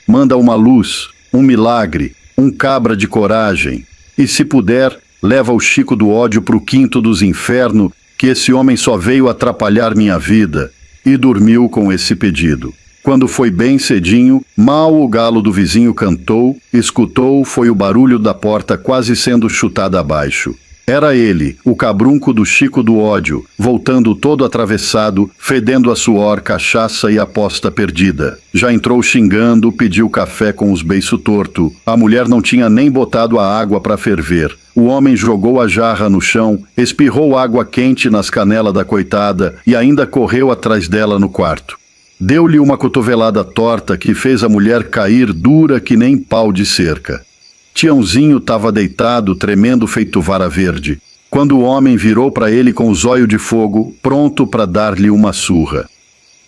Manda uma luz, um milagre, um cabra de coragem. E se puder, leva o Chico do Ódio pro quinto dos infernos, que esse homem só veio atrapalhar minha vida. E dormiu com esse pedido. Quando foi bem cedinho, mal o galo do vizinho cantou, escutou foi o barulho da porta quase sendo chutada abaixo. Era ele, o cabrunco do Chico do Ódio, voltando todo atravessado, fedendo a suor, cachaça e aposta perdida. Já entrou xingando, pediu café com os beiços torto. A mulher não tinha nem botado a água para ferver. O homem jogou a jarra no chão, espirrou água quente nas canelas da coitada e ainda correu atrás dela no quarto. Deu-lhe uma cotovelada torta que fez a mulher cair dura que nem pau de cerca. Tiãozinho estava deitado, tremendo feito vara verde, quando o homem virou para ele com o zóio de fogo, pronto para dar-lhe uma surra.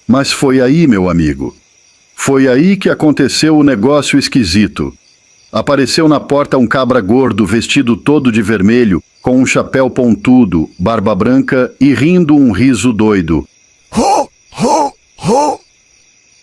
Mas foi aí, meu amigo. Foi aí que aconteceu o negócio esquisito. Apareceu na porta um cabra gordo, vestido todo de vermelho, com um chapéu pontudo, barba branca e rindo um riso doido. Ho, ho, ho!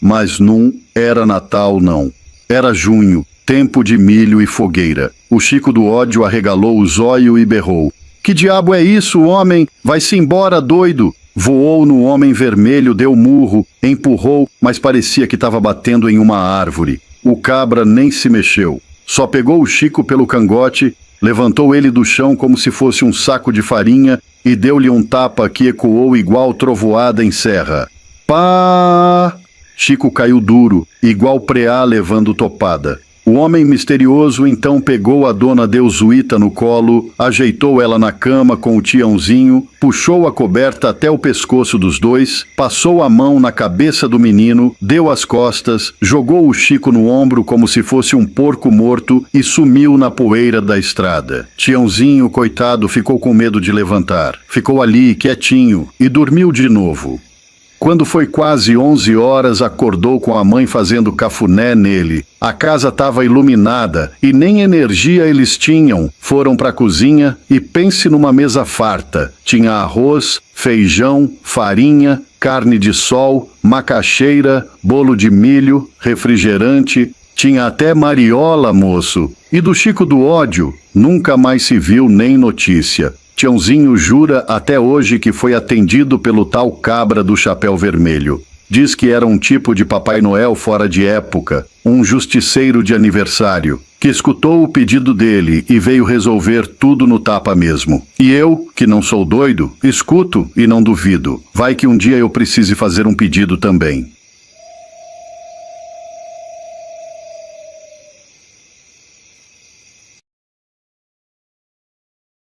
Mas não era Natal, não. Era junho. Tempo de milho e fogueira. O Chico do Ódio arregalou o zóio e berrou. Que diabo é isso, homem? Vai-se embora, doido! Voou no homem vermelho, deu murro, empurrou, mas parecia que estava batendo em uma árvore. O cabra nem se mexeu. Só pegou o Chico pelo cangote, levantou ele do chão como se fosse um saco de farinha e deu-lhe um tapa que ecoou igual trovoada em serra. Pá! Chico caiu duro, igual preá levando topada. O homem misterioso então pegou a dona Deusuíta no colo, ajeitou ela na cama com o Tiãozinho, puxou a coberta até o pescoço dos dois, passou a mão na cabeça do menino, deu as costas, jogou o Chico no ombro como se fosse um porco morto e sumiu na poeira da estrada. Tiãozinho, coitado, ficou com medo de levantar. Ficou ali, quietinho, e dormiu de novo. Quando foi quase 11 horas, acordou com a mãe fazendo cafuné nele. A casa estava iluminada e nem energia eles tinham. Foram para a cozinha e pense numa mesa farta. Tinha arroz, feijão, farinha, carne de sol, macaxeira, bolo de milho, refrigerante. Tinha até mariola, moço. E do Chico do Ódio, nunca mais se viu nem notícia. Tiãozinho jura até hoje que foi atendido pelo tal cabra do chapéu vermelho. Diz que era um tipo de Papai Noel fora de época, um justiceiro de aniversário, que escutou o pedido dele e veio resolver tudo no tapa mesmo. E eu, que não sou doido, escuto e não duvido. Vai que um dia eu precise fazer um pedido também.